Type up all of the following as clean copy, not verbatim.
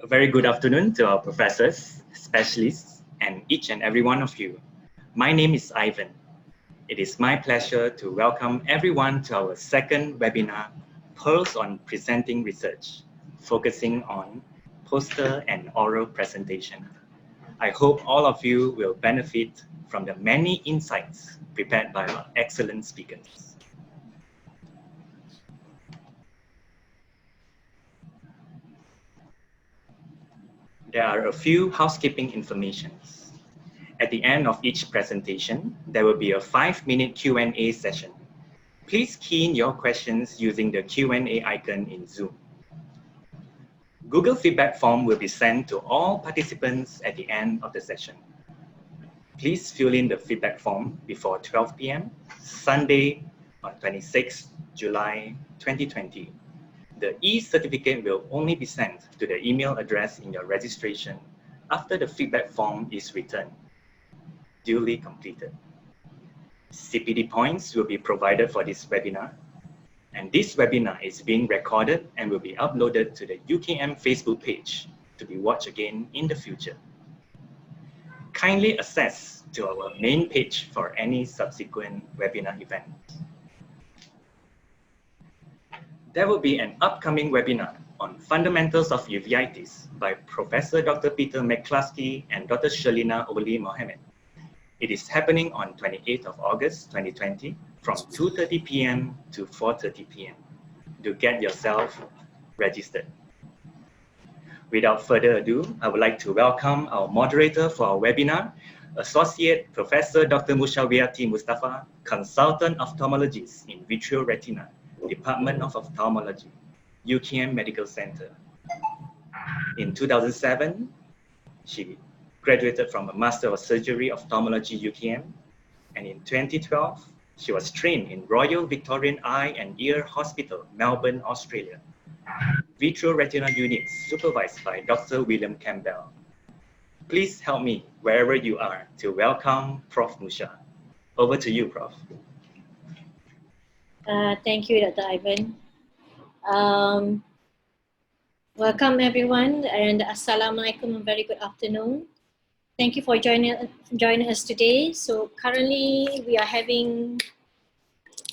A very good afternoon to our professors, specialists, and each and every one of you. My name is Ivan. It is my pleasure to welcome everyone to our second webinar, Pearls on Presenting Research, focusing on poster and oral presentation. I hope all of you will benefit from the many insights prepared by our excellent speakers. There are a few housekeeping informations. At the end of each presentation, there will be a 5-minute Q&A session. Please key in your questions using the Q&A icon in Zoom. Google feedback form will be sent to all participants at the end of the session. Please fill in the feedback form before 12 p.m. Sunday on 26 July 2020. The e-certificate will only be sent to the email address in your registration after the feedback form is returned, duly completed. CPD points will be provided for this webinar, and this webinar is being recorded and will be uploaded to the UKM Facebook page to be watched again in the future. Kindly access to our main page for any subsequent webinar event. There will be an upcoming webinar on fundamentals of uveitis by Professor Dr. Peter McCluskey and Dr. Shalina Oli Mohammed. It is happening on 28th of August 2020 from 2:30 p.m. to 4:30 p.m. Do get yourself registered. Without further ado, I would like to welcome our moderator for our webinar, Associate Professor Dr. Mushawiyati Mustafa, Consultant Ophthalmologist in Vitreoretina, Department of Ophthalmology, UKM Medical Center. In 2007, she graduated from a Master of Surgery Ophthalmology UKM, and in 2012, she was trained in Royal Victorian Eye and Ear Hospital, Melbourne, Australia. Vitreoretina unit supervised by Dr. William Campbell. Please help me, wherever you are, to welcome Prof. Musha. Over to you, Prof. Thank you, Dr. Ivan. Welcome everyone, and Assalamualaikum, a very good afternoon. Thank you for joining us today. So currently we are having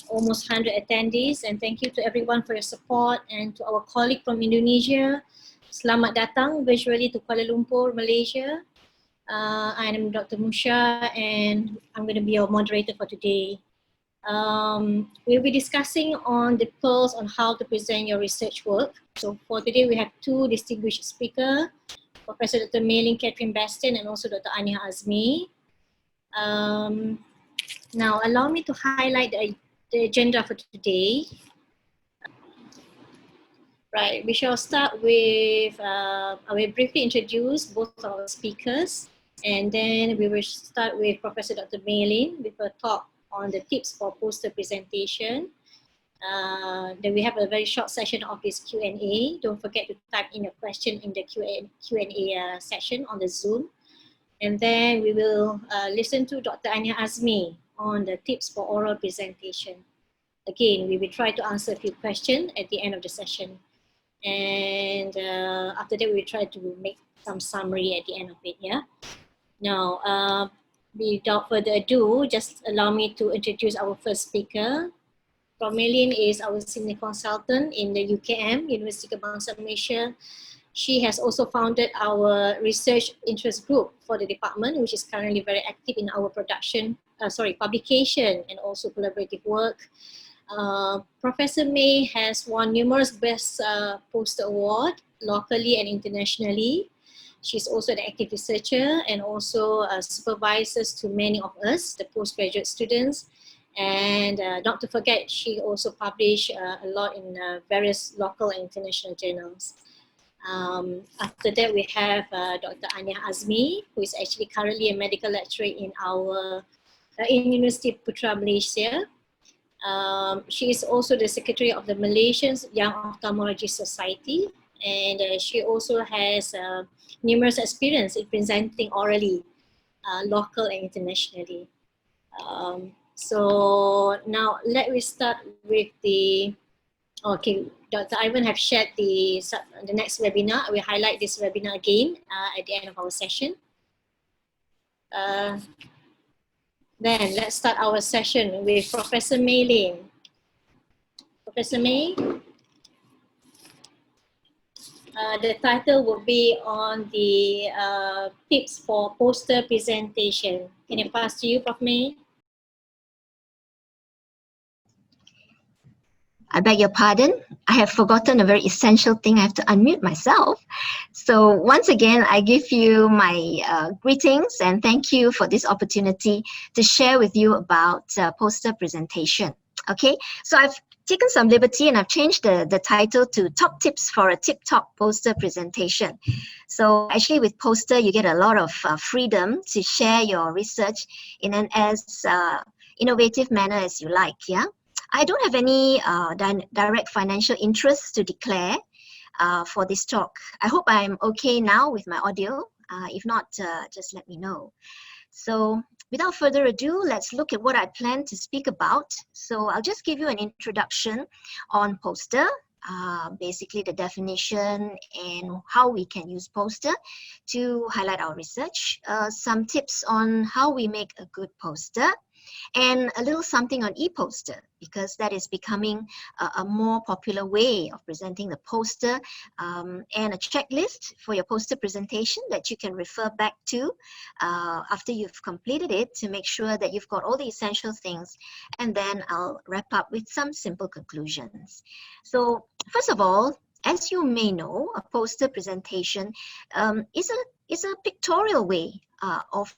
almost 100 attendees, and thank you to everyone for your support, and to our colleague from Indonesia. Selamat datang virtually to Kuala Lumpur, Malaysia. I am Dr. Musha, and I'm going to be your moderator for today. We'll be discussing on the pearls on how to present your research work. So for today, we have two distinguished speakers, Professor Dr. Maylin Catherine Baston and also Dr. Ania Azmi. Now, allow me to highlight the agenda for today. Right, we shall start with, I will briefly introduce both of our speakers, and then we will start with Professor Dr. Maylin with a talk on the tips for poster presentation. Then we have a very short session of this Q&A. Don't forget to type in your question in the Q&A session on the Zoom. And then we will listen to Dr. Ania Azmi on the tips for oral presentation. Again, we will try to answer a few questions at the end of the session. And after that, we will try to make some summary at the end of it, yeah? Now, without further ado, just allow me to introduce our first speaker. Prof. Maylin is our senior consultant in the UKM, University Kebangsaan Malaysia. She has also founded our research interest group for the department, which is currently very active in our publication and also collaborative work. Professor May has won numerous Best Poster Award locally and internationally. She's also an active researcher and also supervises to many of us, the postgraduate students. And not to forget, she also published a lot in various local and international journals. After that, we have Dr. Ania Azmi, who is actually currently a medical lecturer in University Putra Malaysia. She is also the secretary of the Malaysian Young Ophthalmology Society, and she also has numerous experience in presenting orally, local and internationally. So now let me start with the Okay, Dr. Ivan have shared the next webinar. We highlight this webinar again at the end of our session. Then let's start our session with Professor May Lin. Professor May, the title will be on the tips for poster presentation. Can I pass to you, Prof. May? I beg your pardon. I have forgotten a very essential thing. I have to unmute myself. So once again, I give you my greetings and thank you for this opportunity to share with you about poster presentation. Okay, so I've taken some liberty and I've changed the title to Top Tips for a Tip-Top Poster Presentation. So actually with poster, you get a lot of freedom to share your research in an as innovative manner as you like, yeah? I don't have any direct financial interests to declare for this talk. I hope I'm okay now with my audio. If not, just let me know. So without further ado, let's look at what I plan to speak about. So I'll just give you an introduction on poster, basically the definition and how we can use poster to highlight our research, some tips on how we make a good poster, and a little something on e-poster, because that is becoming a more popular way of presenting the poster, and a checklist for your poster presentation that you can refer back to after you've completed it to make sure that you've got all the essential things. And then I'll wrap up with some simple conclusions. So first of all, as you may know, a poster presentation is a pictorial way of.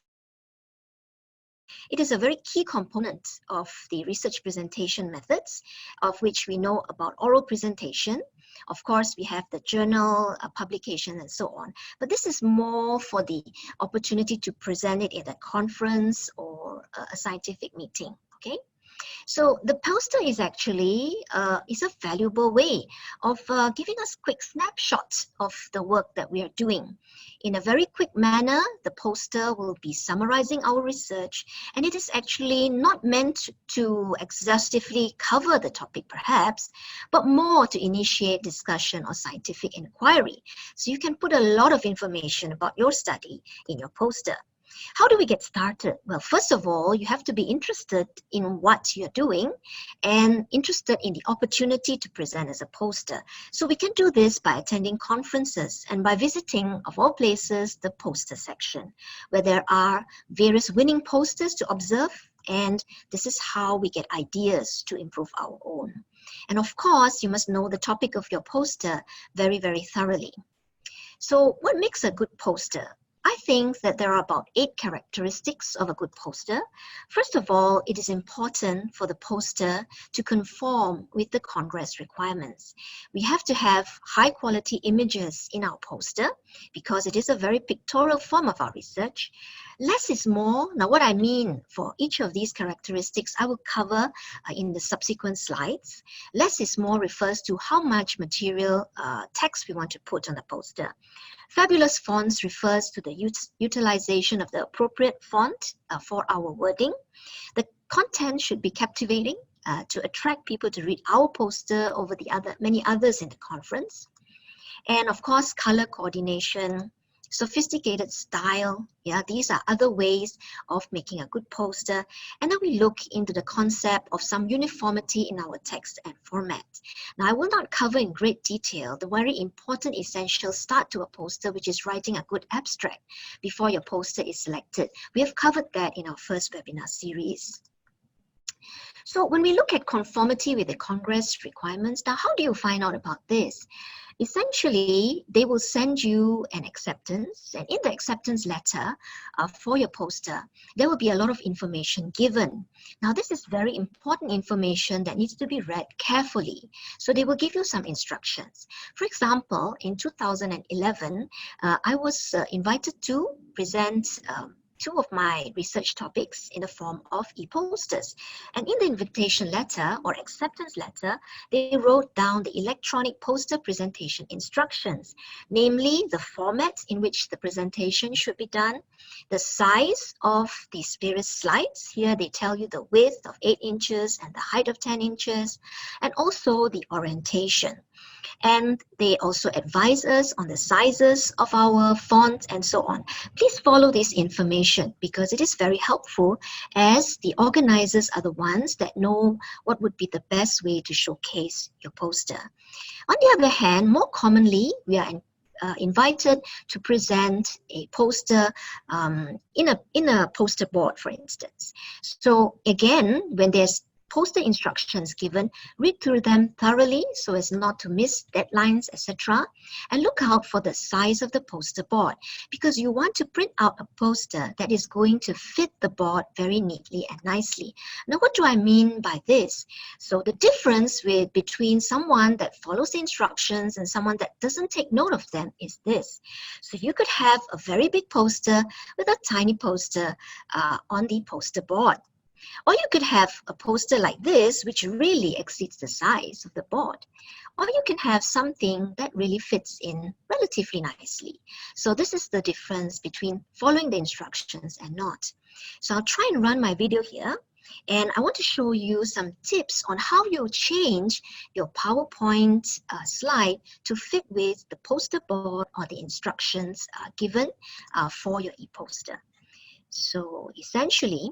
It is a very key component of the research presentation methods, of which we know about oral presentation. Of course, we have the journal, publication, and so on. But this is more for the opportunity to present it at a conference or a scientific meeting, okay? So the poster is actually is a valuable way of giving us quick snapshots of the work that we are doing. In a very quick manner, the poster will be summarizing our research, and it is actually not meant to exhaustively cover the topic perhaps, but more to initiate discussion or scientific inquiry. So you can put a lot of information about your study in your poster. How do we get started? Well, first of all, you have to be interested in what you're doing and interested in the opportunity to present as a poster. So we can do this by attending conferences and by visiting, of all places, the poster section, where there are various winning posters to observe, and this is how we get ideas to improve our own. And of course, you must know the topic of your poster very, very thoroughly. So what makes a good poster? I think that there are about 8 characteristics of a good poster. First of all, it is important for the poster to conform with the Congress requirements. We have to have high quality images in our poster because it is a very pictorial form of our research. Less is more. Now, what I mean for each of these characteristics, I will cover in the subsequent slides. Less is more refers to how much material text we want to put on the poster. Fabulous fonts refers to the utilization of the appropriate font for our wording. The content should be captivating to attract people to read our poster over the many others in the conference. And of course, color coordination, sophisticated style. Yeah, these are other ways of making a good poster. And then we look into the concept of some uniformity in our text and format. Now, I will not cover in great detail the very important essential start to a poster, which is writing a good abstract before your poster is selected. We have covered that in our first webinar series. So when we look at conformity with the Congress requirements, now how do you find out about this? Essentially, they will send you an acceptance, and in the acceptance letter for your poster, there will be a lot of information given. Now, this is very important information that needs to be read carefully. So they will give you some instructions. For example, in 2011, I was invited to present two of my research topics in the form of e-posters. And in the invitation letter or acceptance letter, they wrote down the electronic poster presentation instructions, namely the format in which the presentation should be done, the size of these various slides. Here they tell you the width of 8 inches and the height of 10 inches, and also the orientation. And they also advise us on the sizes of our fonts and so on. Please follow this information because it is very helpful, as the organizers are the ones that know what would be the best way to showcase your poster. On the other hand, more commonly, we are invited to present a poster in a poster board, for instance. So again, when there's poster instructions given, read through them thoroughly so as not to miss deadlines, etc. And look out for the size of the poster board, because you want to print out a poster that is going to fit the board very neatly and nicely. Now, what do I mean by this? So the difference between someone that follows the instructions and someone that doesn't take note of them is this. So you could have a very big poster with a tiny poster on the poster board. Or you could have a poster like this, which really exceeds the size of the board. Or you can have something that really fits in relatively nicely. So this is the difference between following the instructions and not. So I'll try and run my video here. And I want to show you some tips on how you change your PowerPoint slide to fit with the poster board or the instructions given for your e-poster. So essentially,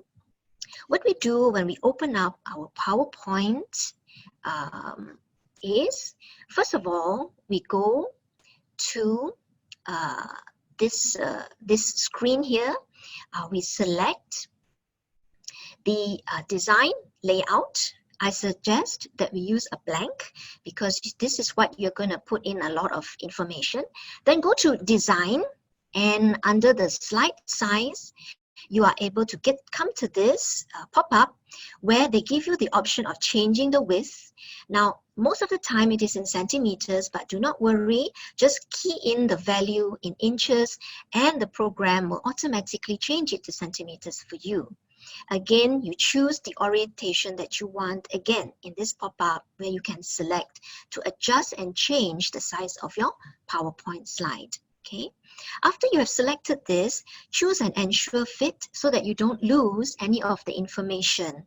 what we do when we open up our PowerPoint is, first of all, we go to this screen here. We select the design layout. I suggest that we use a blank because this is what you're going to put in a lot of information. Then go to design, and under the slide size, you are able to come to this pop-up where they give you the option of changing the width. Now, most of the time it is in centimeters, but do not worry. Just key in the value in inches and the program will automatically change it to centimeters for you. Again, you choose the orientation that you want, again, in this pop-up where you can select to adjust and change the size of your PowerPoint slide. Okay. After you have selected this, choose an ensure fit so that you don't lose any of the information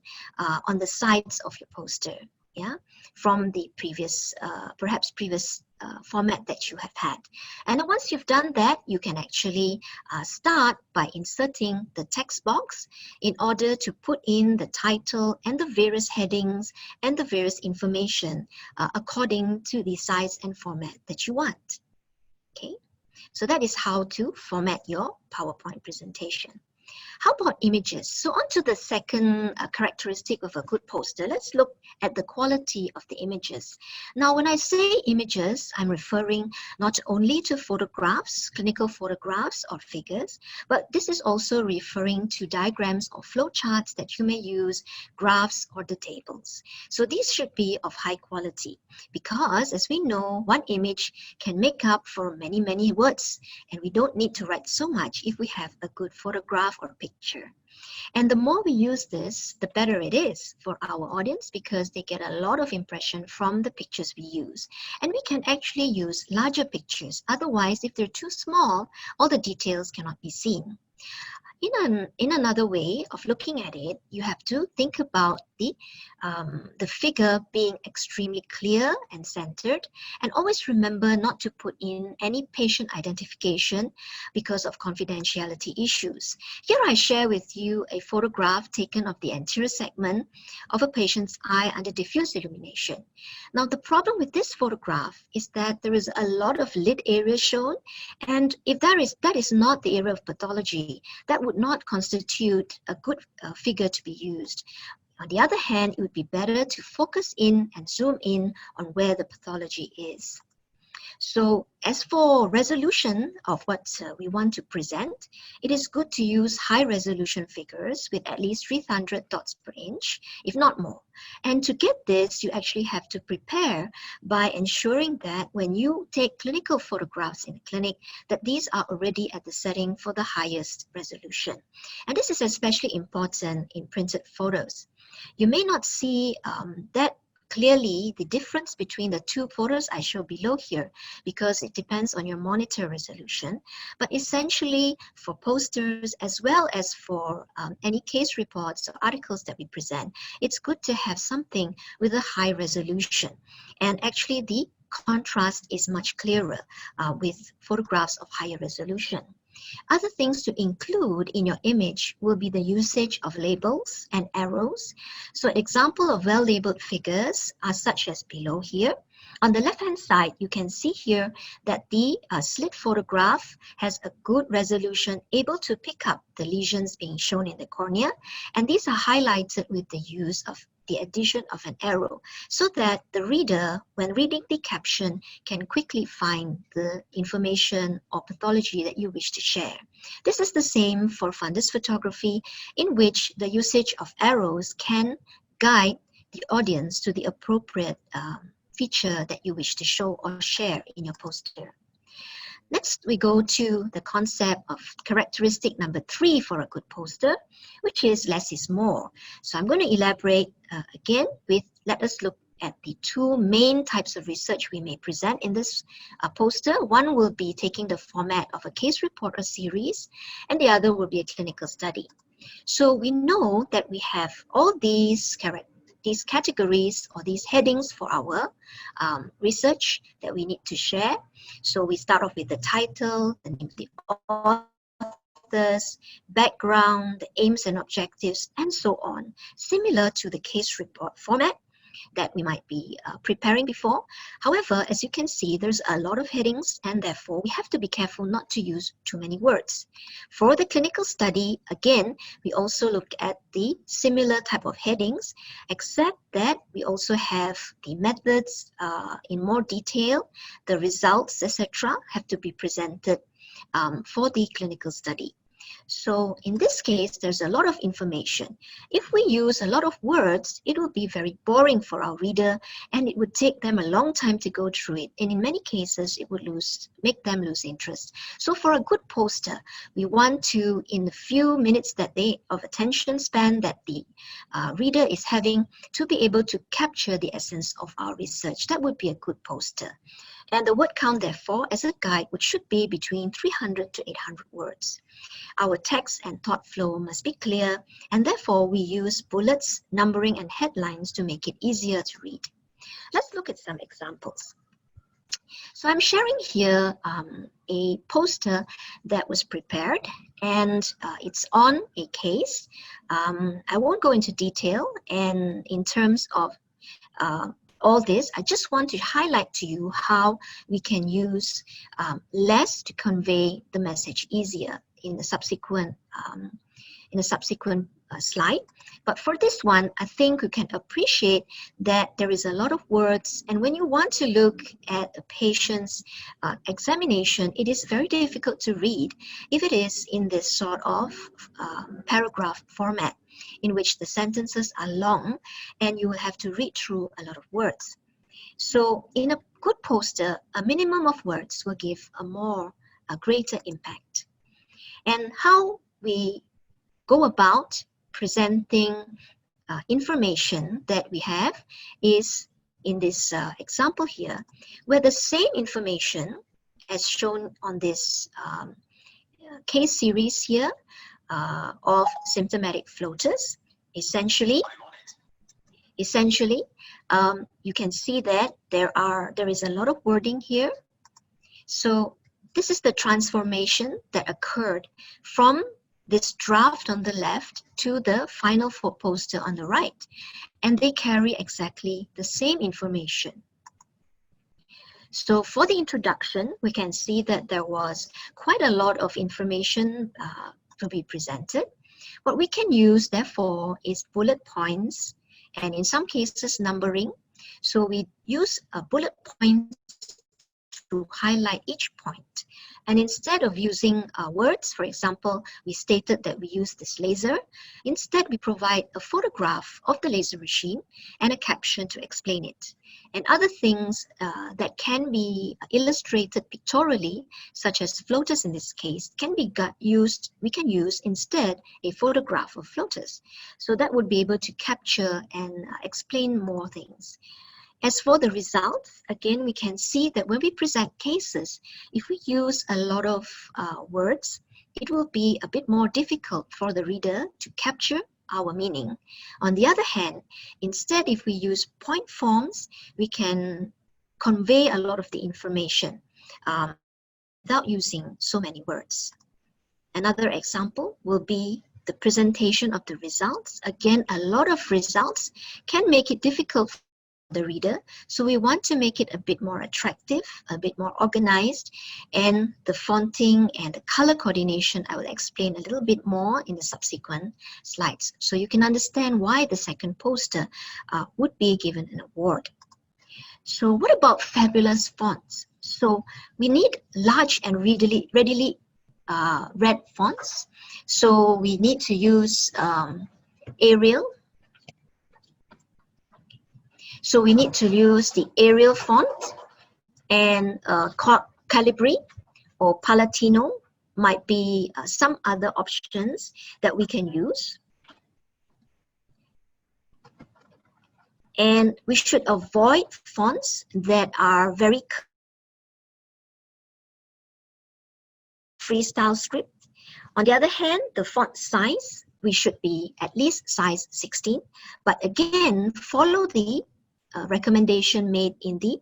on the sides of your poster, yeah, from the previous, perhaps previous format that you have had. And once you've done that, you can actually start by inserting the text box in order to put in the title and the various headings and the various information according to the size and format that you want. Okay. So that is how to format your PowerPoint presentation. How about images? So on to the second characteristic of a good poster. Let's look at the quality of the images. Now, when I say images, I'm referring not only to photographs, clinical photographs or figures, but this is also referring to diagrams or flowcharts that you may use, graphs or the tables. So these should be of high quality because, as we know, one image can make up for many, many words, and we don't need to write so much if we have a good photograph or picture. And the more we use this, the better it is for our audience because they get a lot of impression from the pictures we use. And we can actually use larger pictures. Otherwise, if they're too small, all the details cannot be seen. In another way of looking at it, you have to think about the figure being extremely clear and centered, and always remember not to put in any patient identification because of confidentiality issues. Here I share with you a photograph taken of the anterior segment of a patient's eye under diffuse illumination. Now, the problem with this photograph is that there is a lot of lit area shown, and if that is not the area of pathology, that would not constitute a good figure to be used. On the other hand, it would be better to focus in and zoom in on where the pathology is. So as for resolution of what we want to present, it is good to use high resolution figures with at least 300 dots per inch, if not more. And to get this, you actually have to prepare by ensuring that when you take clinical photographs in the clinic, that these are already at the setting for the highest resolution. And this is especially important in printed photos. You may not see that clearly the difference between the two photos I show below here because it depends on your monitor resolution. But essentially for posters as well as for any case reports or articles that we present, it's good to have something with a high resolution. And actually the contrast is much clearer with photographs of higher resolution. Other things to include in your image will be the usage of labels and arrows. So an example of well-labeled figures are such as below here. On the left-hand side, you can see here that the slit photograph has a good resolution, able to pick up the lesions being shown in the cornea. And these are highlighted with the use of the addition of an arrow so that the reader, when reading the caption, can quickly find the information or pathology that you wish to share. This is the same for fundus photography, in which the usage of arrows can guide the audience to the appropriate feature that you wish to show or share in your poster. Next, we go to the concept of characteristic number 3 for a good poster, which is less is more. So I'm going to elaborate again with, let us look at the two main types of research we may present in this poster. One will be taking the format of a case report or series, and the other will be a clinical study. So we know that we have all these categories or these headings for our research that we need to share. So we start off with the title, the name of the authors, background, the aims and objectives, and so on, similar to the case report format that we might be preparing before. However, as you can see, there's a lot of headings, and therefore we have to be careful not to use too many words. For the clinical study, again, we also look at the similar type of headings, except that we also have the methods in more detail, the results, etc., have to be presented for the clinical study. So in this case, there's a lot of information. If we use a lot of words, it will be very boring for our reader, and it would take them a long time to go through it. And in many cases, it would make them lose interest. So for a good poster, we want to, in the few minutes of attention span that the reader is having, to be able to capture the essence of our research. That would be a good poster. And the word count, therefore, as a guide, should be between 300 to 800 words. Our text and thought flow must be clear, and therefore we use bullets, numbering, and headlines to make it easier to read. Let's look at some examples. So I'm sharing here a poster that was prepared, and it's on a case. I won't go into detail, and in terms of all this, I just want to highlight to you how we can use less to convey the message easier in the subsequent slide. But for this one, I think you can appreciate that there is a lot of words, and when you want to look at a patient's examination, it is very difficult to read if it is in this sort of paragraph format, in which the sentences are long and you will have to read through a lot of words. So in a good poster, a minimum of words will give a greater impact. And how we go about presenting information that we have is in this example here, where the same information as shown on this case series here of symptomatic floaters, essentially you can see that there is a lot of wording here. So this is the transformation that occurred from this draft on the left to the final poster on the right, and they carry exactly the same information. So for the introduction, we can see that there was quite a lot of information to be presented. What we can use, therefore, is bullet points, and in some cases numbering. So we use bullet points to highlight each point. And instead of using words, for example, we stated that we use this laser. Instead, we provide a photograph of the laser machine and a caption to explain it. And other things that can be illustrated pictorially, such as floaters in this case, we can use instead a photograph of floaters. So that would be able to capture and explain more things. As for the results, again, we can see that when we present cases, if we use a lot of words, it will be a bit more difficult for the reader to capture our meaning. On the other hand, instead, if we use point forms, we can convey a lot of the information without using so many words. Another example will be the presentation of the results. Again, a lot of results can make it difficult for the reader, so we want to make it a bit more attractive, a bit more organized, and the fonting and the color coordination I will explain a little bit more in the subsequent slides, so you can understand why the second poster would be given an award. So what about fabulous fonts? So we need large and readily read fonts, so we need to use Arial. So we need to use the Arial font, and Calibri or Palatino might be some other options that we can use. And we should avoid fonts that are very freestyle script. On the other hand, the font size, we should be at least size 16. But again, follow the recommendation made in the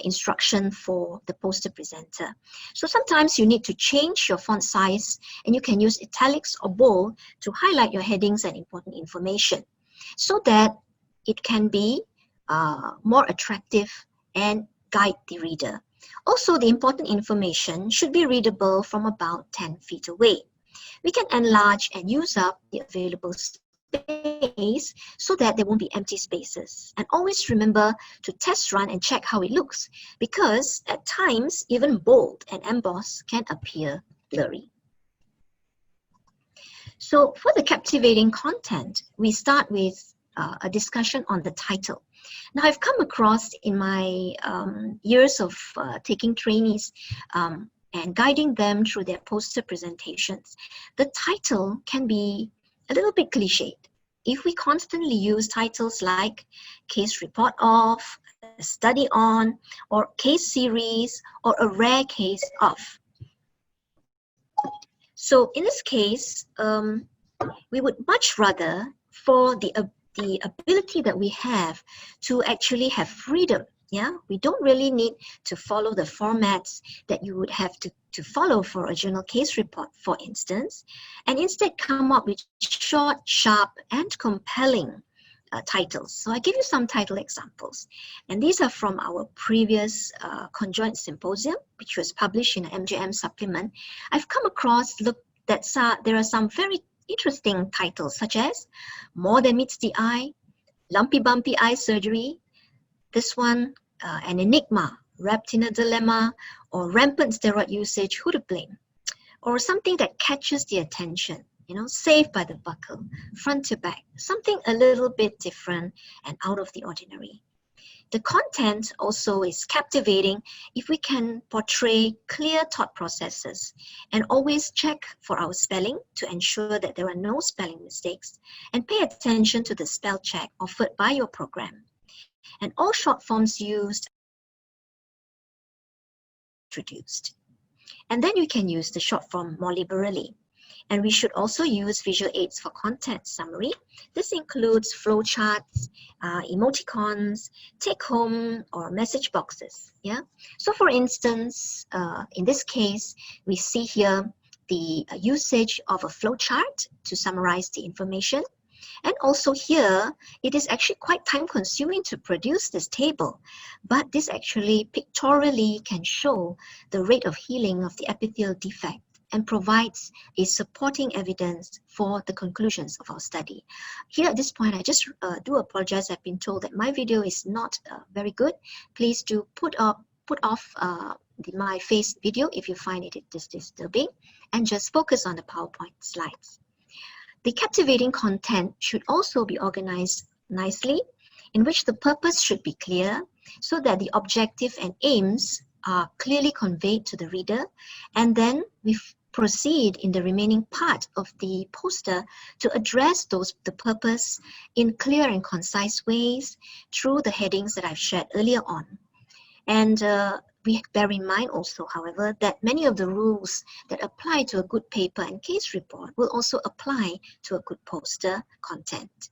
instruction for the poster presenter. So sometimes you need to change your font size, and you can use italics or bold to highlight your headings and important information so that it can be more attractive and guide the reader. Also, the important information should be readable from about 10 feet away. We can enlarge and use up the available space so that there won't be empty spaces. And always remember to test run and check how it looks, because at times even bold and emboss can appear blurry. So for the captivating content, we start with a discussion on the title. Now, I've come across in my years of taking trainees and guiding them through their poster presentations, the title can be a little bit cliched. If we constantly use titles like case report of, a study on, or case series, or a rare case of. So in this case, we would much rather, for the ability that we have to actually have freedom. Yeah, we don't really need to follow the formats that you would have to follow for a journal case report, for instance, and instead come up with short, sharp, and compelling titles. So I give you some title examples, and these are from our previous conjoint symposium, which was published in an MJM supplement. I've come across that there are some very interesting titles, such as More Than Meets the Eye, Lumpy Bumpy Eye Surgery, this one, An Enigma, Wrapped in a Dilemma, or Rampant Steroid Usage, Who to Blame? Or something that catches the attention, Saved by the Buckle, Front to Back, something a little bit different and out of the ordinary. The content also is captivating if we can portray clear thought processes and always check for our spelling to ensure that there are no spelling mistakes, and pay attention to the spell check offered by your program. And all short forms used introduced. And then you can use the short form more liberally. And we should also use visual aids for content summary. This includes flowcharts, emoticons, take-home, or message boxes. Yeah. So for instance, in this case, we see here the usage of a flowchart to summarize the information. And also here, it is actually quite time-consuming to produce this table, but this actually pictorially can show the rate of healing of the epithelial defect and provides a supporting evidence for the conclusions of our study. Here at this point, I just do apologize. I've been told that my video is not very good. Please do put off my face video if you find it disturbing, and just focus on the PowerPoint slides. The captivating content should also be organized nicely, in which the purpose should be clear so that the objective and aims are clearly conveyed to the reader, and then we proceed in the remaining part of the poster to address the purpose in clear and concise ways through the headings that I've shared earlier on. And we bear in mind also, however, that many of the rules that apply to a good paper and case report will also apply to a good poster content.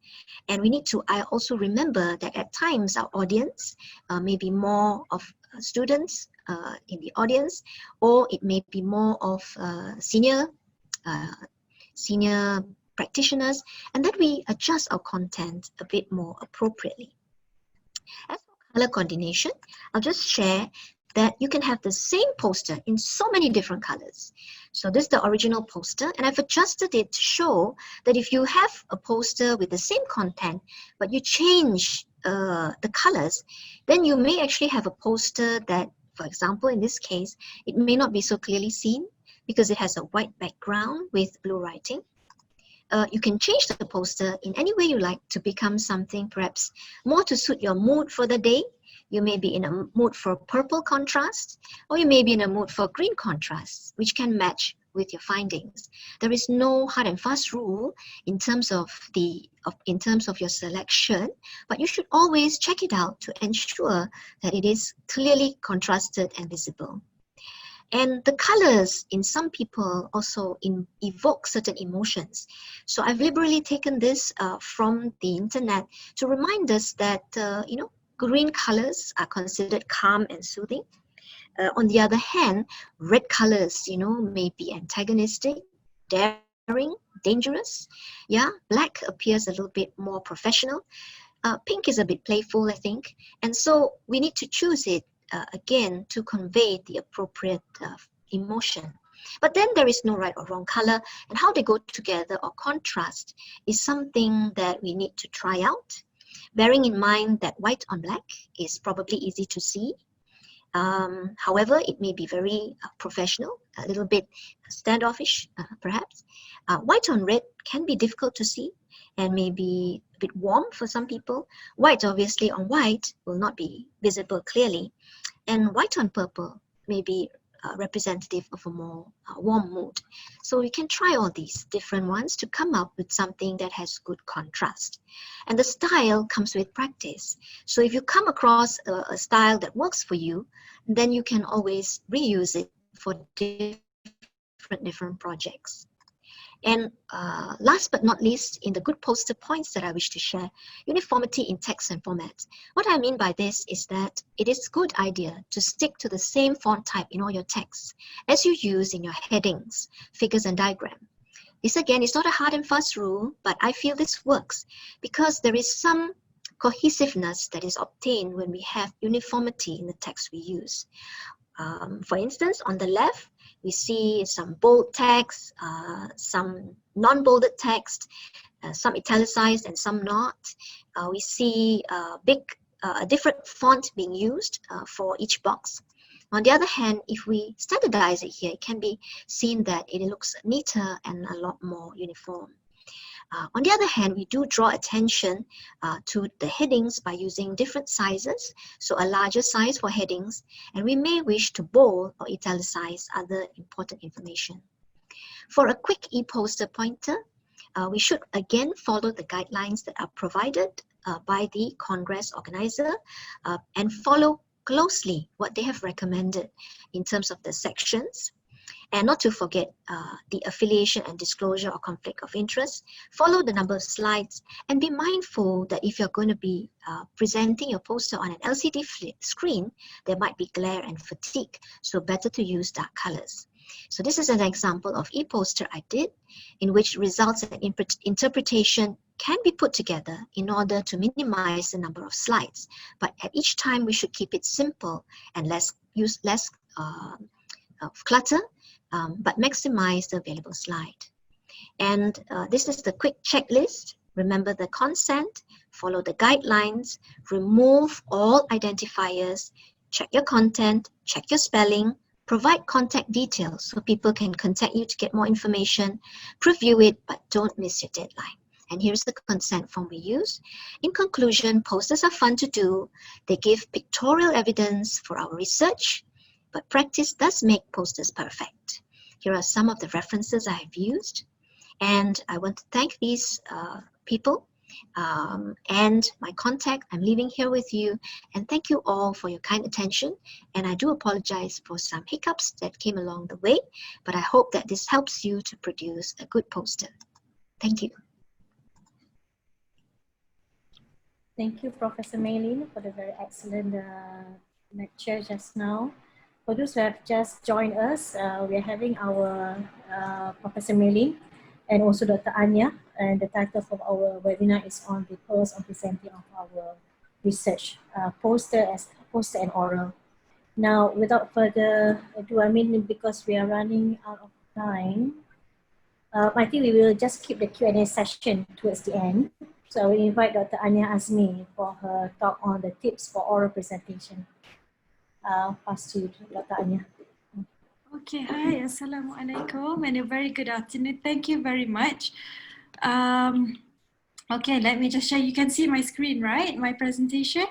And we need to also remember that at times our audience may be more of students in the audience, or it may be more of senior practitioners, and that we adjust our content a bit more appropriately. As for color coordination, I'll just share that you can have the same poster in so many different colors. So this is the original poster, and I've adjusted it to show that if you have a poster with the same content, but you change the colors, then you may actually have a poster that, for example, in this case, it may not be so clearly seen because it has a white background with blue writing. You can change the poster in any way you like to become something perhaps more to suit your mood for the day. You may be in a mood for purple contrast, or you may be in a mood for green contrast, which can match with your findings. There is no hard and fast rule in terms of your selection, but you should always check it out to ensure that it is clearly contrasted and visible. And the colors in some people also evoke certain emotions. So I've liberally taken this from the internet to remind us that, green colors are considered calm and soothing. On the other hand, red colors, may be antagonistic, daring, dangerous. Yeah, black appears a little bit more professional. Pink is a bit playful, I think. And so we need to choose it again to convey the appropriate emotion. But then there is no right or wrong color, and how they go together or contrast is something that we need to try out, bearing in mind that white on black is probably easy to see. However, it may be very professional, a little bit standoffish, perhaps. White on red can be difficult to see and may be a bit warm for some people. White, obviously, on white will not be visible clearly. And white on purple may be representative of a more warm mood. So we can try all these different ones to come up with something that has good contrast. And the style comes with practice. So if you come across a style that works for you, then you can always reuse it for different projects. And last but not least, in the good poster points that I wish to share, uniformity in text and formats. What I mean by this is that it is a good idea to stick to the same font type in all your texts as you use in your headings, figures, and diagram. This again is not a hard and fast rule, but I feel this works because there is some cohesiveness that is obtained when we have uniformity in the text we use. For instance, on the left, we see some bold text, some non-bolded text, some italicized and some not. We see a different font being used for each box. On the other hand, if we standardize it here, it can be seen that it looks neater and a lot more uniform. On the other hand, we do draw attention to the headings by using different sizes, so a larger size for headings, and we may wish to bold or italicize other important information. For a quick e-poster pointer, we should again follow the guidelines that are provided by the Congress organizer and follow closely what they have recommended in terms of the sections. And not to forget the affiliation and disclosure or conflict of interest. Follow the number of slides and be mindful that if you're going to be presenting your poster on an LCD screen, there might be glare and fatigue, so better to use dark colors. So this is an example of e-poster I did, in which results and interpretation can be put together in order to minimize the number of slides. But at each time, we should keep it simple and use less clutter, but maximize the available slide. And this is the quick checklist. Remember the consent, follow the guidelines, remove all identifiers, check your content, check your spelling, provide contact details so people can contact you to get more information, preview it, but don't miss your deadline. And here's the consent form we use. In conclusion, posters are fun to do. They give pictorial evidence for our research, but practice does make posters perfect. Here are some of the references I have used. And I want to thank these people and my contact. I'm leaving here with you. And thank you all for your kind attention. And I do apologize for some hiccups that came along the way, but I hope that this helps you to produce a good poster. Thank you. Thank you, Professor Maylin, for the very excellent lecture just now. For those who have just joined us, we are having our Professor Maylin and also Dr. Anya, and the title of our webinar is on the purpose of presenting of our research, poster and oral. Now, without further ado, because we are running out of time, I think we will just keep the Q&A session towards the end. So I will invite Dr. Anya Azmi for her talk on the tips for oral presentation. Pass to Dr. Anya. Okay, hi, Assalamualaikum, and a very good afternoon. Thank you very much. Okay, let me just share. You can see my screen, right? My presentation.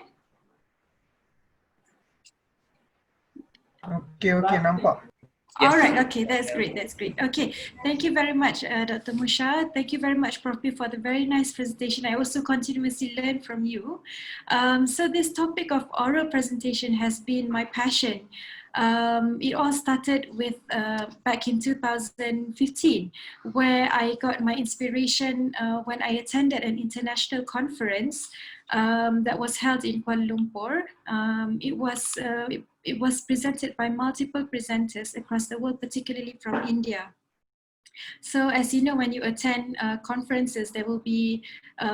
Okay, nampak. Yes. All right, okay, that's great, that's great. Okay, thank you very much, Dr. Musha. Thank you very much, Prof, for the very nice presentation. I also continuously learn from you. So this topic of oral presentation has been my passion. It all started with back in 2015, where I got my inspiration when I attended an international conference that was held in Kuala Lumpur. It was presented by multiple presenters across the world, particularly from India. So as you know, when you attend conferences, there will be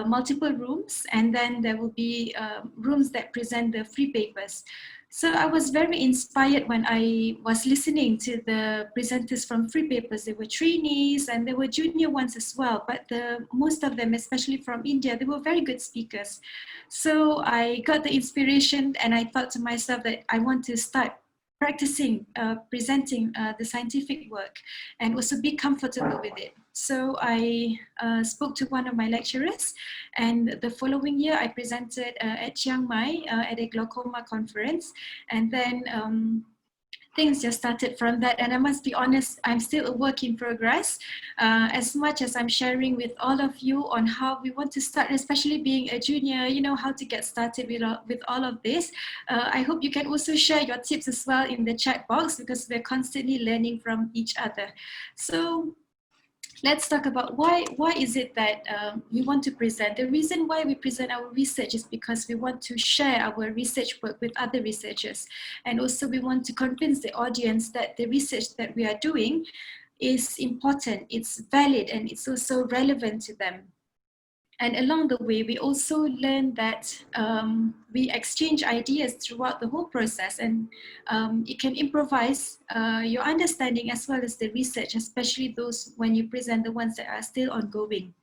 multiple rooms, and then there will be rooms that present the free papers. So I was very inspired when I was listening to the presenters from free papers. There were trainees and there were junior ones as well, but most of them, especially from India, they were very good speakers. So I got the inspiration and I thought to myself that I want to start practicing presenting the scientific work and also be comfortable with it. So I spoke to one of my lecturers, and the following year I presented at Chiang Mai at a glaucoma conference, and then things just started from that. And I must be honest, I'm still a work in progress. As much as I'm sharing with all of you on how we want to start, especially being a junior, you know, how to get started with all of this. I hope you can also share your tips as well in the chat box, because we're constantly learning from each other. So let's talk about why is it that we want to present. The reason why we present our research is because we want to share our research work with other researchers. And also we want to convince the audience that the research that we are doing is important, it's valid, and it's also relevant to them. And along the way, we also learn that we exchange ideas throughout the whole process, and you can improvise your understanding as well as the research, especially those when you present the ones that are still ongoing.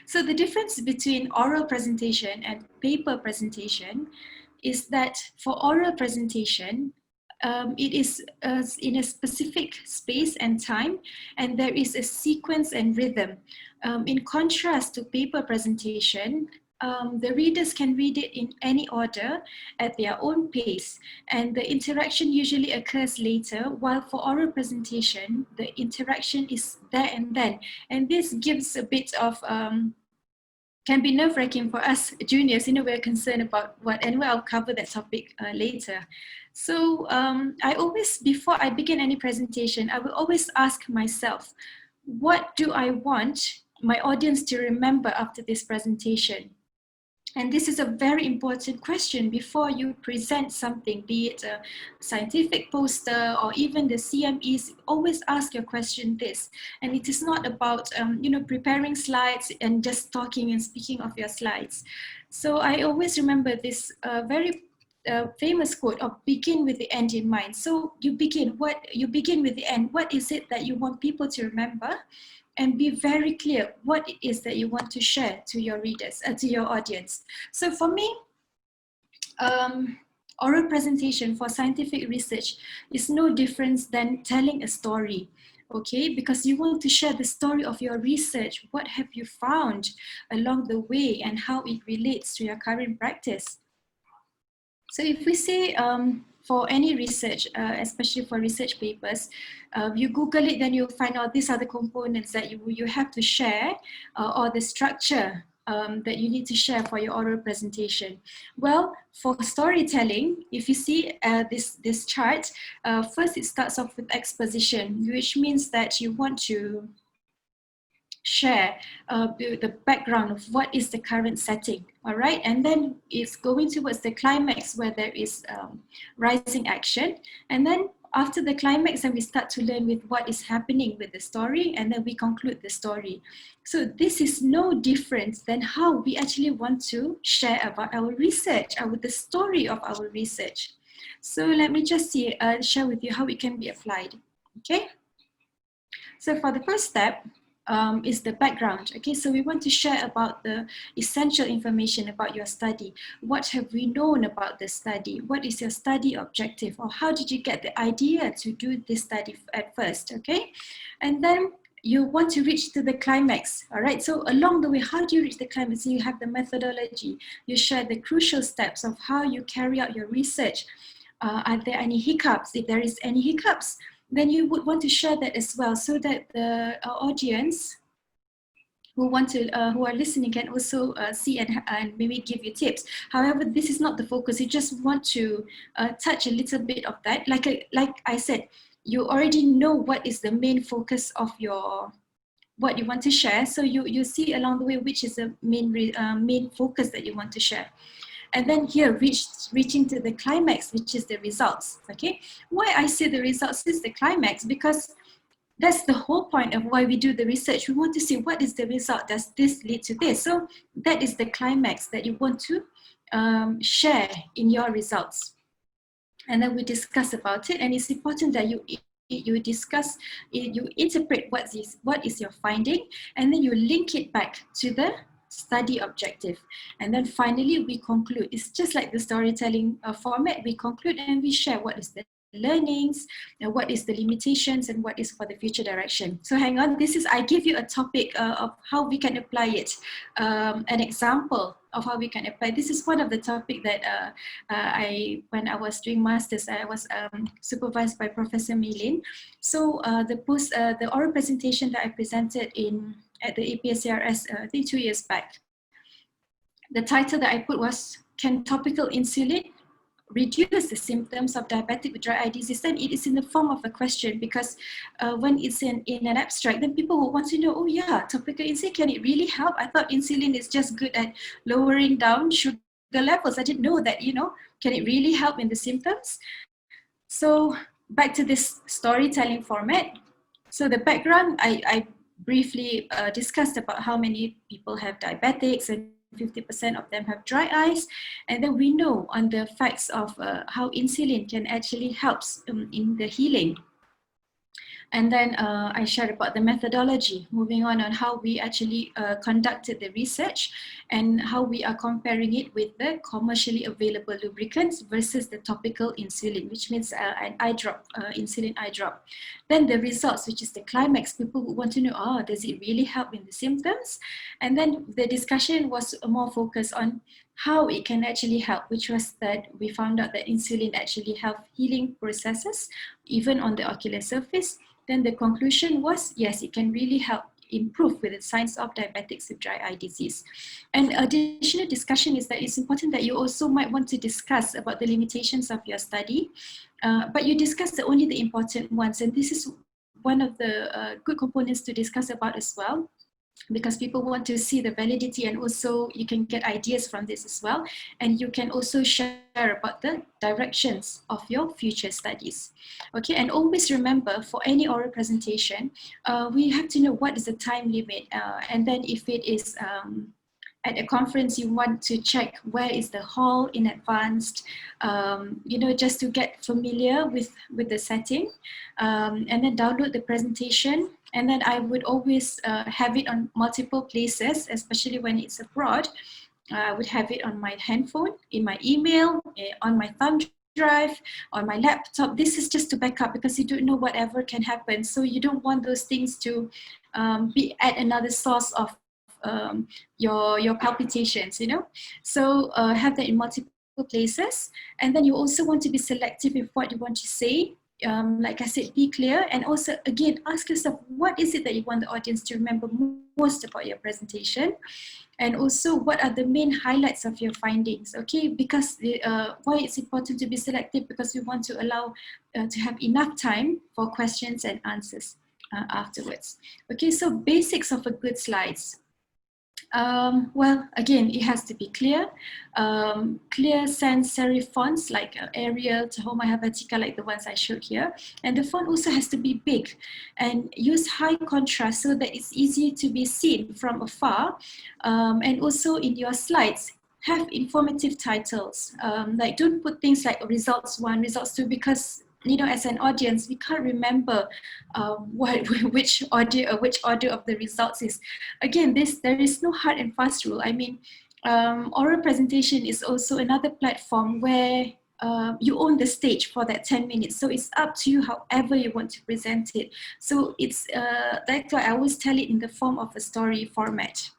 So the difference between oral presentation and paper presentation is that for oral presentation, it is in a specific space and time, and there is a sequence and rhythm. In contrast to paper presentation, the readers can read it in any order at their own pace, and the interaction usually occurs later, while for oral presentation, the interaction is there and then. And this gives a bit of can be nerve-wracking for us juniors. You know, we're concerned about what, and I'll cover that topic later. So I always, before I begin any presentation, I will always ask myself, what do I want my audience to remember after this presentation? And this is a very important question before you present something, be it a scientific poster or even the CMEs. Always ask your question this. And it is not about you know, preparing slides and just talking and speaking of your slides. So I always remember this very famous quote of begin with the end in mind. So you begin with the end. What is it that you want people to remember? And be very clear what it is that you want to share to your readers, to your audience. So for me, Oral presentation for scientific research is no different than telling a story, okay? Because you want to share the story of your research. What have you found along the way and how it relates to your current practice? So if we say for any research, especially for research papers, you Google it, then you'll find out these are the components that you have to share or the structure that you need to share for your oral presentation. Well, for storytelling, if you see this chart, first it starts off with exposition, which means that you want to share the background of what is the current setting, all right? And then it's going towards the climax where there is rising action. And then after the climax, then we start to learn with what is happening with the story, and then we conclude the story. So this is no different than how we actually want to share about our research, the story of our research. So let me just share with you how it can be applied, okay? So for the first step, is the background. Okay, so we want to share about the essential information about your study. What have we known about the study? What is your study objective? Or how did you get the idea to do this study at first? Okay, and then you want to reach to the climax. All right, so along the way, how do you reach the climax? You have the methodology. You share the crucial steps of how you carry out your research. Are there any hiccups? If there is any hiccups, then you would want to share that as well, so that the audience who are listening can also see and maybe give you tips. However, this is not the focus. You just want to touch a little bit of that. Like I said, you already know what is the main focus of what you want to share. So you see along the way which is the main focus that you want to share. And then here, reaching to the climax, which is the results, okay? Why I say the results is the climax, because that's the whole point of why we do the research. We want to see what is the result, does this lead to this? So that is the climax that you want to share in your results. And then we discuss about it, and it's important that you discuss, you interpret what is your finding, and then you link it back to the study objective. And then finally we conclude. It's just like the storytelling format. We conclude and we share what is the learnings, and what is the limitations, and what is for the future direction. So hang on, I give you a topic of how we can apply it, an example of how we can apply. This is one of the topic that when I was doing masters, I was supervised by Professor Milin. So the oral presentation that I presented at the APSCRS, I think 2 years back, the title that I put was, can topical insulin reduce the symptoms of diabetic with dry eye disease? Then it is in the form of a question, because when it's in an abstract, then people will want to know, oh yeah, topical insulin, can it really help? I thought insulin is just good at lowering down sugar levels. I didn't know that, can it really help in the symptoms? So back to this storytelling format. So the background, I briefly discussed about how many people have diabetics, and 50% of them have dry eyes. And then we know on the facts of how insulin can actually help in the healing. And then I shared about the methodology, moving on how we actually conducted the research and how we are comparing it with the commercially available lubricants versus the topical insulin, which means an eye drop, insulin eye drop. Then the results, which is the climax. People would want to know, does it really help in the symptoms? And then the discussion was more focused on how it can actually help, which was that we found out that insulin actually helps healing processes, even on the ocular surface. Then the conclusion was, yes, it can really help improve with the signs of diabetics with dry eye disease. And additional discussion is that it's important that you also might want to discuss about the limitations of your study, but you discuss only the important ones. And this is one of the good components to discuss about as well, because people want to see the validity, and also you can get ideas from this as well. And you can also share about the directions of your future studies. Okay, and always remember, for any oral presentation, we have to know what is the time limit. And then if it is at a conference, you want to check where is the hall in advance, just to get familiar with the setting, and then download the presentation. And then I would always have it on multiple places, especially when it's abroad, I would have it on my handphone, in my email, on my thumb drive, on my laptop. This is just to back up because you don't know whatever can happen. So you don't want those things to be at another source of your palpitations, you know. So have that in multiple places. And then you also want to be selective with what you want to say. Like I said, be clear, and also again ask yourself, what is it that you want the audience to remember most about your presentation, and also what are the main highlights of your findings. Okay, because why it's important to be selective, because we want to allow to have enough time for questions and answers afterwards. Okay, so basics of a good slides. Well, again, it has to be clear, clear sans serif fonts like Arial, Tahoma Helvetica, like the ones I showed here. And the font also has to be big, and use high contrast so that it's easy to be seen from afar. And also in your slides, have informative titles. Like don't put things like results 1, results 2, because you know, as an audience, we can't remember which order of the results is. Again, there is no hard and fast rule. I mean, oral presentation is also another platform where you own the stage for that 10 minutes. So it's up to you however you want to present it. So it's that's why I always tell it in the form of a story format.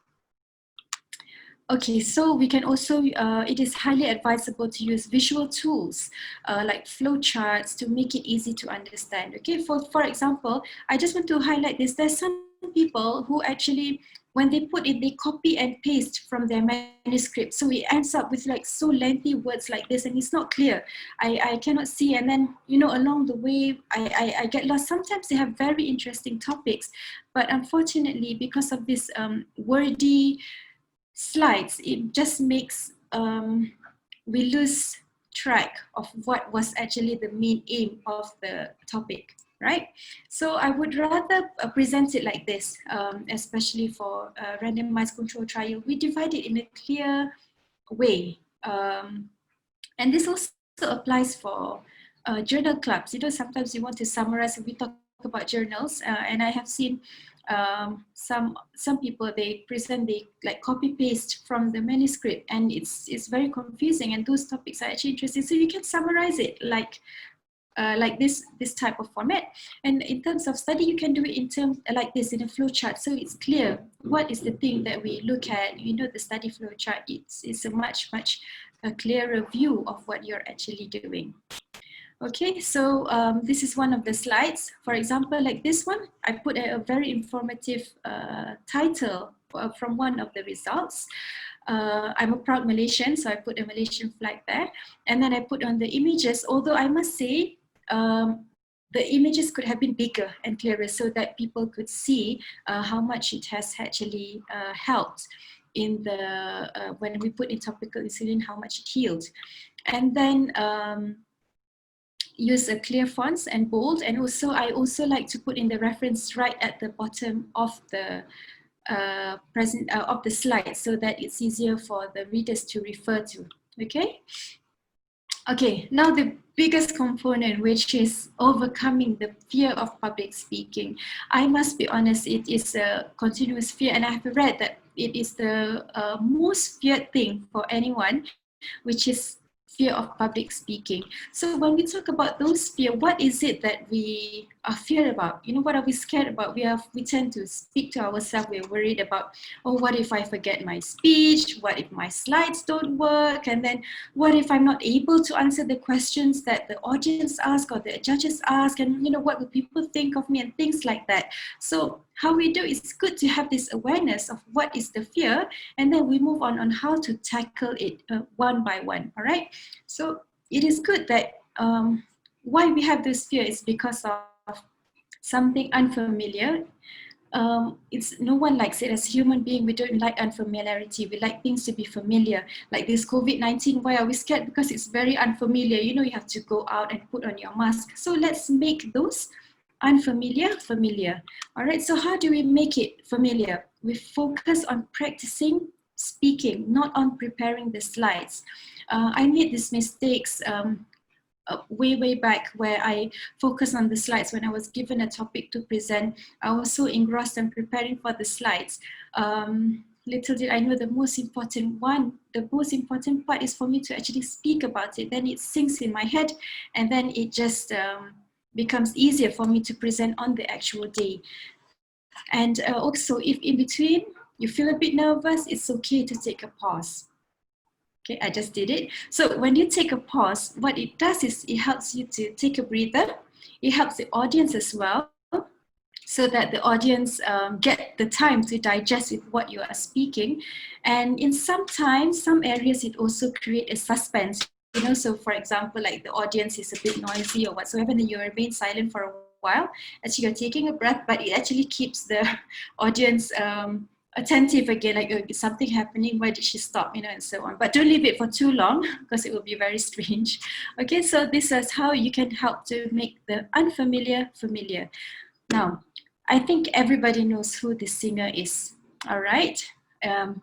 Okay, so we can also, it is highly advisable to use visual tools like flowcharts to make it easy to understand. Okay, for example, I just want to highlight this. There's some people who actually, when they put it, they copy and paste from their manuscript. So it ends up with like so lengthy words like this, and it's not clear. I cannot see, and then, you know, along the way, I get lost. Sometimes they have very interesting topics, but unfortunately, because of this wordy slides, it just makes we lose track of what was actually the main aim of the topic, right? So I would rather present it like this, especially for randomized control trial. We divide it in a clear way, and this also applies for journal clubs. You know, sometimes you want to summarize, and we talk about journals, and I have seen some people, they present, they like copy paste from the manuscript, and it's very confusing, and those topics are actually interesting. So you can summarize it like this type of format. And in terms of study, you can do it in terms like this, in a flow chart, so it's clear what is the thing that we look at. You know, the study flow chart, it's a much clearer view of what you're actually doing. Okay, so this is one of the slides. For example, like this one, I put a very informative title from one of the results. I'm a proud Malaysian, so I put a Malaysian flag there. And then I put on the images, although I must say, the images could have been bigger and clearer so that people could see how much it has actually helped in the, when we put in topical insulin, how much it healed. And then, use a clear fonts and bold, and also I also like to put in the reference right at the bottom of the of the slide, so that it's easier for the readers to refer to. Okay, now the biggest component, which is overcoming the fear of public speaking. I must be honest, it is a continuous fear, and I have read that it is the most feared thing for anyone, which is fear of public speaking. So when we talk about those fear, what is it that we are feared about? You know, what are we scared about? We tend to speak to ourselves. We're worried about, oh, what if I forget my speech? What if my slides don't work? And then what if I'm not able to answer the questions that the audience ask or the judges ask? And you know, what will people think of me, and things like that. So how we do, it's good to have this awareness of what is the fear, and then we move on how to tackle it one by one, all right? So it is good that why we have this fear is because of something unfamiliar. It's no one likes it. As a human being, we don't like unfamiliarity. We like things to be familiar. Like this COVID-19, why are we scared? Because it's very unfamiliar. You know, you have to go out and put on your mask. So let's make those unfamiliar familiar. All right, so how do we make it familiar? We focus on practicing speaking, not on preparing the slides. I made these mistakes way back, where I focused on the slides when I was given a topic to present. I was so engrossed in preparing for the slides. little did I know the most important part is for me to actually speak about it. Then it sinks in my head, and then it just becomes easier for me to present on the actual day. And also, if in between you feel a bit nervous, it's okay to take a pause. Okay, I just did it. So when you take a pause, what it does is it helps you to take a breather. It helps the audience as well, so that the audience get the time to digest with what you are speaking. And in some areas, it also create a suspense. You know, so for example, like the audience is a bit noisy or whatsoever, then you remain silent for a while as you're taking a breath, but it actually keeps the audience attentive again, like, oh, is something happening, why did she stop, you know, and so on. But don't leave it for too long because it will be very strange. Okay, so this is how you can help to make the unfamiliar familiar. Now, I think everybody knows who this singer is, all right?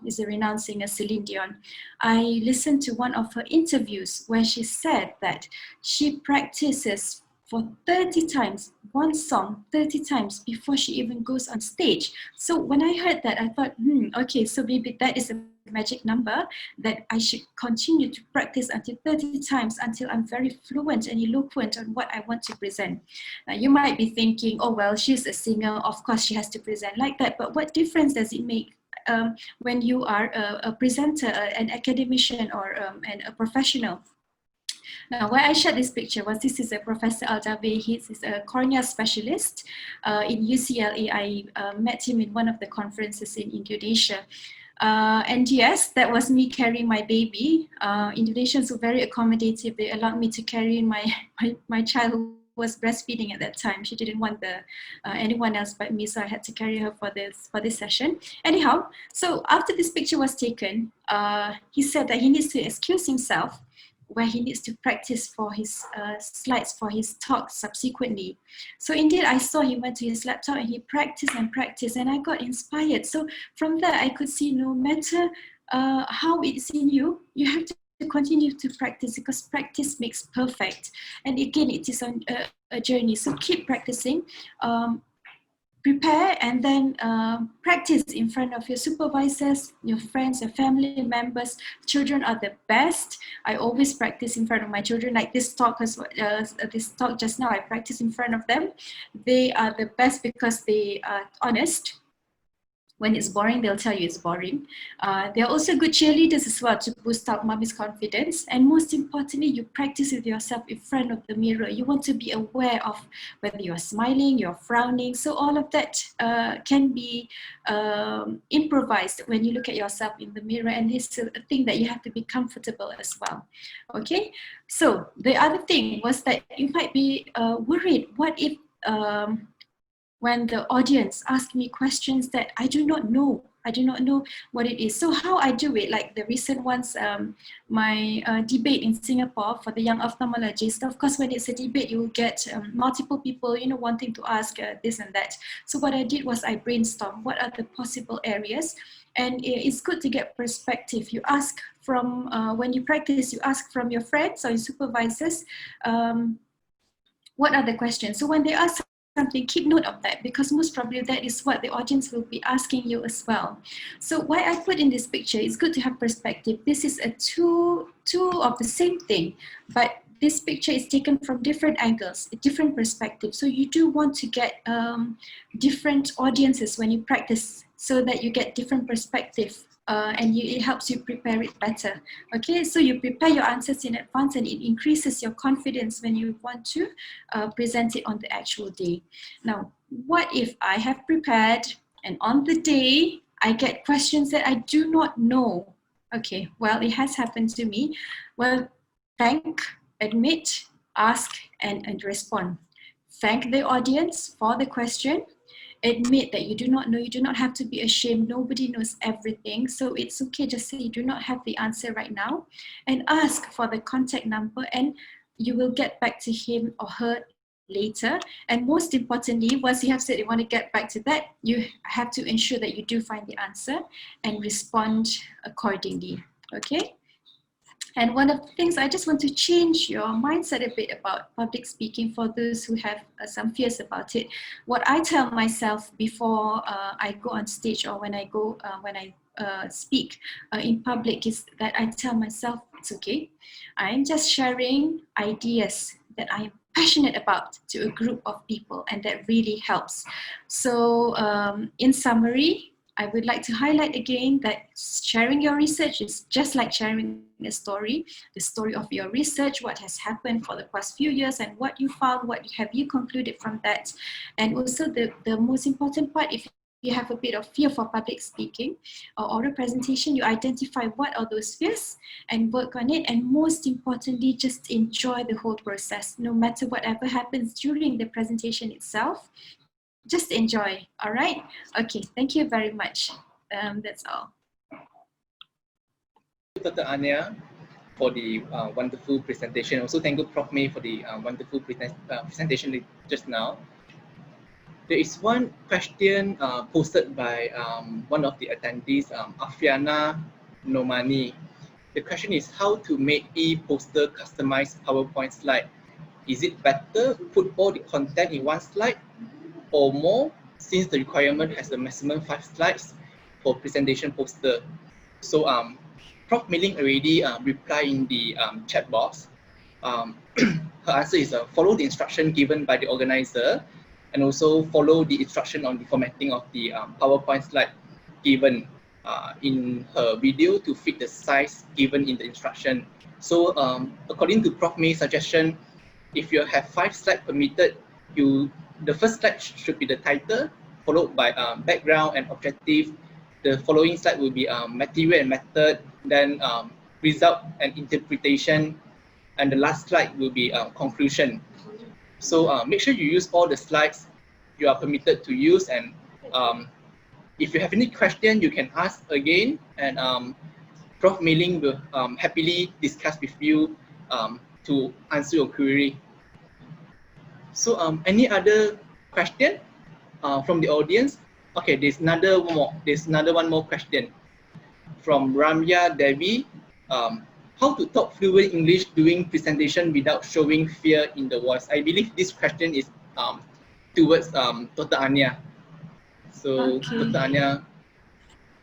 Is a renowned singer, Celine Dion. I listened to one of her interviews where she said that she practices for 30 times, one song 30 times before she even goes on stage. So when I heard that, I thought, okay, so maybe that is a magic number that I should continue to practice until 30 times until I'm very fluent and eloquent on what I want to present. Now, you might be thinking, oh, well, she's a singer, of course she has to present like that, but what difference does it make when you are a presenter, an academician, or and a professional? Now, why I shared this picture was this is a Professor Aldabe. He's a cornea specialist in UCLA. I met him in one of the conferences in Indonesia. And yes, that was me carrying my baby. Indonesians were very accommodative. They allowed me to carry my child who was breastfeeding at that time. She didn't want anyone else but me, so I had to carry her for this session. Anyhow, so after this picture was taken, he said that he needs to excuse himself, where he needs to practice for his slides for his talk subsequently. So indeed, I saw he went to his laptop and he practiced and practiced, and I got inspired. So from that, I could see no matter how it's in you, you have to continue to practice, because practice makes perfect. And again, it is a journey. So keep practicing. Prepare and then practice in front of your supervisors, your friends, your family members. Children are the best. I always practice in front of my children. Like this talk just now, I practice in front of them. They are the best because they are honest. When it's boring, they'll tell you it's boring. They're also good cheerleaders as well to boost up mommy's confidence. And most importantly, you practice with yourself in front of the mirror. You want to be aware of whether you're smiling, you're frowning. So all of that can be improvised when you look at yourself in the mirror. And it's a thing that you have to be comfortable as well. Okay, so the other thing was that you might be worried, what if when the audience asks me questions that I do not know what it is. So how I do it, like the recent ones, my debate in Singapore for the young ophthalmologists. Of course, when it's a debate, you will get multiple people, wanting to ask this and that. So what I did was I brainstormed what are the possible areas. And it's good to get perspective. You ask from, when you practice, you ask from your friends or your supervisors, what are the questions? So when they ask something, keep note of that, because most probably that is what the audience will be asking you as well. So why I put in this picture, it's good to have perspective. This is a two of the same thing, but this picture is taken from different angles, a different perspective. So you do want to get different audiences when you practice, so that you get different perspective. And it helps you prepare it better. Okay, so you prepare your answers in advance, and it increases your confidence when you want to present it on the actual day. Now, what if I have prepared and on the day I get questions that I do not know? Okay, well, it has happened to me. Well, thank, admit, ask, and respond. Thank the audience for the question. Admit that you do not know, you do not have to be ashamed. Nobody knows everything. So it's okay, just say you do not have the answer right now, and ask for the contact number, and you will get back to him or her later. And most importantly, once you have said you want to get back to that, you have to ensure that you do find the answer and respond accordingly. Okay? And one of the things, I just want to change your mindset a bit about public speaking for those who have some fears about it. What I tell myself before I go on stage, or when I speak in public is that I tell myself, it's okay. I'm just sharing ideas that I am passionate about to a group of people, and that really helps. So in summary, I would like to highlight again that sharing your research is just like sharing a story, the story of your research, what has happened for the past few years and what you found, what have you concluded from that. And also the most important part, if you have a bit of fear for public speaking or oral presentation, you identify what are those fears and work on it. And most importantly, just enjoy the whole process. No matter whatever happens during the presentation itself, just enjoy, all right? Okay, thank you very much. That's all. Dr. Anya for the wonderful presentation. Also, thank you, Prof. May, for the wonderful presentation just now. There is one question posted by one of the attendees, Afiana Nomani. The question is how to make e-poster customized PowerPoint slide. Is it better put all the content in one slide or more, since the requirement has a maximum 5 slides for presentation poster? So Prof. Mei-Ling already replied in the chat box. Her answer is follow the instruction given by the organizer and also follow the instruction on the formatting of the PowerPoint slide given in her video to fit the size given in the instruction. So according to Prof. May's suggestion, if you have 5 slides permitted, the first slide should be the title, followed by background and objective. The following slide will be material and method, then result and interpretation, and the last slide will be conclusion. So make sure you use all the slides you are permitted to use, and if you have any question, you can ask again, and Prof. Mei-Ling will happily discuss with you to answer your query. So any other question from the audience? Okay, there's another one more question from Ramya Devi. How to talk fluent English during presentation without showing fear in the voice? I believe this question is towards Dr. Anya. So Okay. Dr. Anya.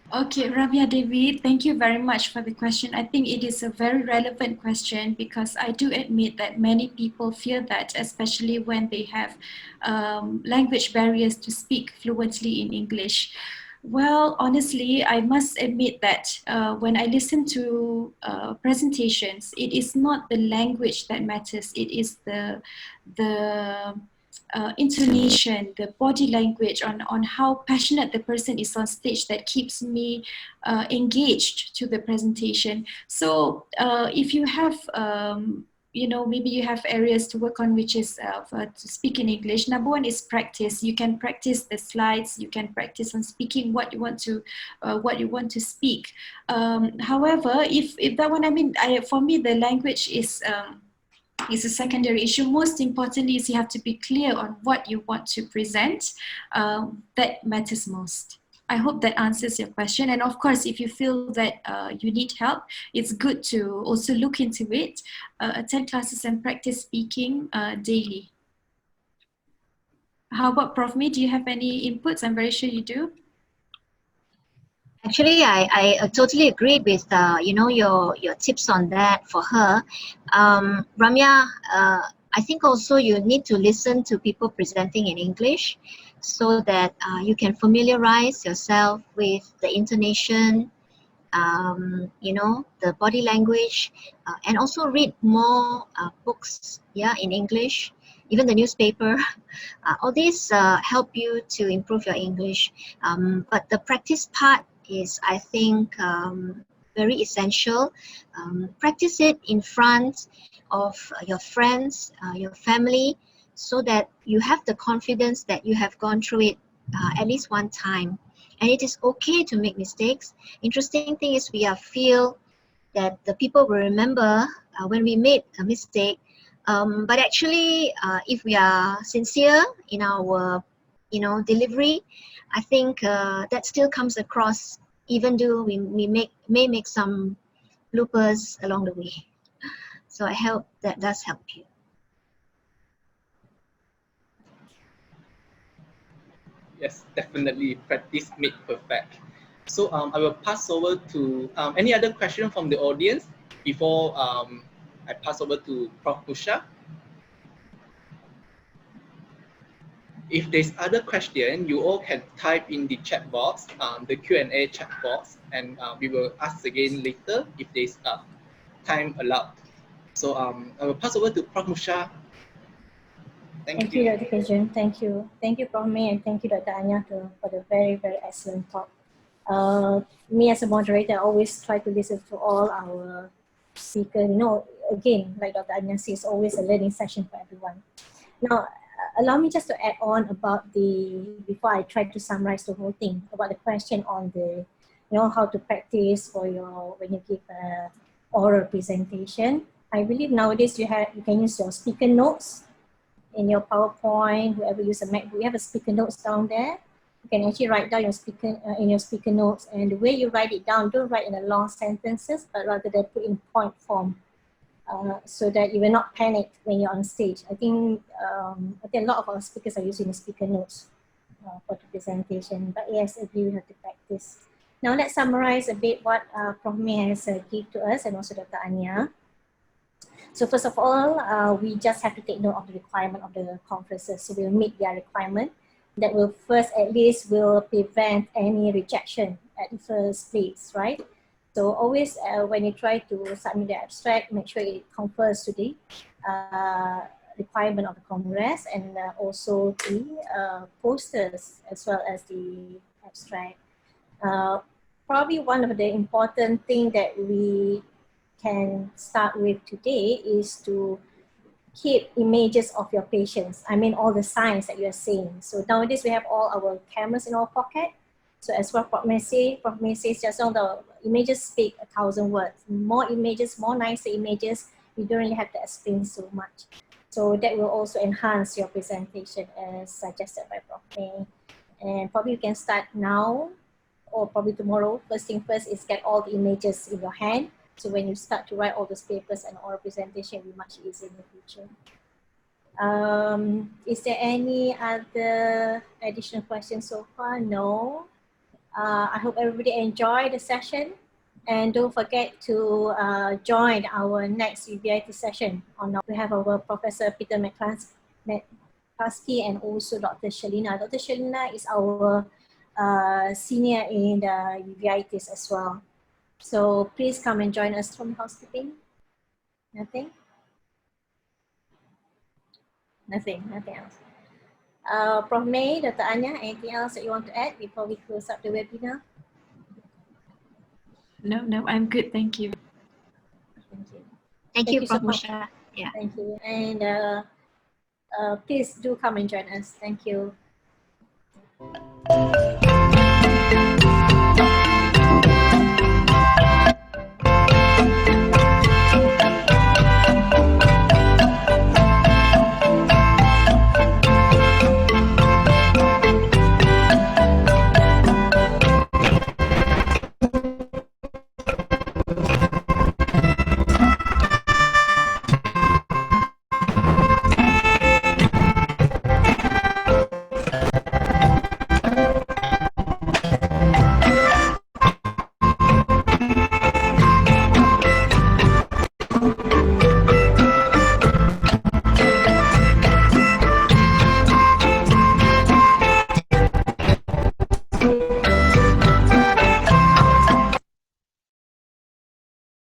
Okay, Ramya Devi, thank you very much for the question. I think it is a very relevant question because I do admit that many people fear that, especially when they have language barriers to speak fluently in English. Well, honestly, I must admit that when I listen to presentations, it is not the language that matters. It is the intonation, the body language, on how passionate the person is on stage that keeps me engaged to the presentation. So if you have maybe you have areas to work on, which is to speak in English. Number one is practice. You can practice the slides. You can practice on speaking what you want to speak. However, if that one, for me, the language is a secondary issue. Most importantly is you have to be clear on what you want to present. That matters most. I hope that answers your question. And of course, if you feel that you need help, it's good to also look into it, attend classes and practice speaking daily. How about Prof. May? Do you have any inputs? I'm very sure you do. Actually, I totally agree with your tips on that for her. Ramya, I think also you need to listen to people presenting in English so that you can familiarize yourself with the intonation, the body language, and also read more books, in English, even the newspaper. All these help you to improve your English. But the practice part is, I think, very essential. Practice it in front of your friends, your family, so that you have the confidence that you have gone through it at least one time. And it is okay to make mistakes. Interesting thing is we feel that the people will remember when we made a mistake. But actually, if we are sincere in our delivery, I think that still comes across, even though we may make some bloopers along the way. So I hope that does help you. Yes, definitely. Practice makes perfect. So I will pass over to any other question from the audience before I pass over to Prof. Musha. If there's other question, you all can type in the chat box, the Q&A chat box, and we will ask again later if there's time allowed. So I will pass over to Prof. Musha. Thank you, Dr. Kajan. Thank you. Thank you, Prof. May, and thank you, Dr. Anya, for the very, very excellent talk. Me as a moderator, I always try to listen to all our speakers. You know, again, like Dr. Anya says, always a learning session for everyone. Now, allow me just to add on about before I try to summarize the whole thing, about the question on how to practice when you give an oral presentation. I believe nowadays you can use your speaker notes in your PowerPoint, whoever uses a MacBook, you have a speaker notes down there. You can actually write down your speaker notes, and the way you write it down, don't write in a long sentences, but rather than put in point form, so that you will not panic when you're on stage. I think a lot of our speakers are using the speaker notes for the presentation, but yes, agree, we have to practice. Now let's summarize a bit what Prof. May has given to us, and also Dr. Anya. So first of all, we just have to take note of the requirement of the conferences. So we'll meet their requirement. That will first, at least, will prevent any rejection at the first place, right? So always, when you try to submit the abstract, make sure it confers to the requirement of the Congress, and also the posters as well as the abstract. Probably one of the important things that we can start with today is to keep images of your patients. I mean, all the signs that you are seeing. So nowadays we have all our cameras in our pocket. So as what Prof. May says just now, the images speak 1,000 words. More images, more nicer images, you don't really have to explain so much. So that will also enhance your presentation as suggested by Prof. May. And probably you can start now or probably tomorrow. First thing first is get all the images in your hand. So when you start to write all those papers and oral presentation, it will be much easier in the future. Is there any other additional questions so far? No. I hope everybody enjoyed the session. And don't forget to join our next UBIT session. We have our Professor Peter McCluskey and also Dr. Shalina. Dr. Shalina is our senior in the UBITs as well. So please come and join us. From housekeeping? Nothing? Nothing else. Prof. May, Dr. Anya, anything else that you want to add before we close up the webinar? No, I'm good. Thank you. Thank you. Thank you, so Prof. much. Musha. Yeah. Thank you. And please do come and join us. Thank you.